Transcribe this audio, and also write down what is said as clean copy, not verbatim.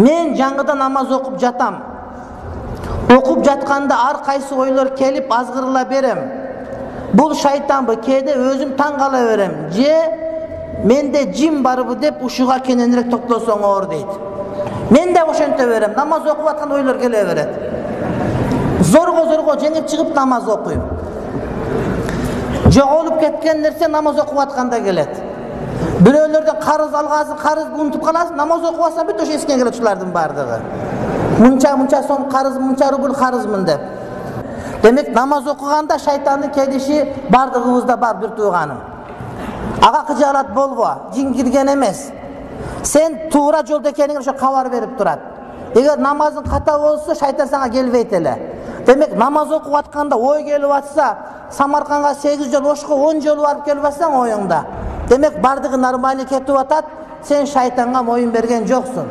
Men жаңыда намаз окуп жатам. Окуп жатканда ар кайсы ойлор келип азгырыла берем. Бул шайтанбы, кээде өзүм таң кала берем. Же менде жин барбы деп ушуга кененирээк токтолсоңор дейт. Мен де ошентө берем. Намаз окуп атканда ойлор келе берет. Зорго жеңип чыгып намаз окуйм. Жоголуп кеткен нерсе намаз окуп атканда келет. Бирөөлөрдөн карыз алгансың, карызды унутуп каласың, намаз окуп алсаң бүт ошо эсиңе келет ушулардын бардыгы. Мынча сом карыз, мынча рубль карызмын деп. Демек намаз окуганда шайтандын келиши бардыгыбызда бар, бир тууганым. Ага кыжаалат болбо, жин кирген эмес. Сен туура жолдо экениңе ошо кабар берип турат. Эгер намазың ката болсо, шайтан сага келбейт эле. Демек намаз окуп атканда ой келип атса, Самарканга 8 жол, Ошко 10 жол барып келип атсаң оюңда. Демек бардыгы нормально кетип атат, сен шайтанга моюн берген жоксуң.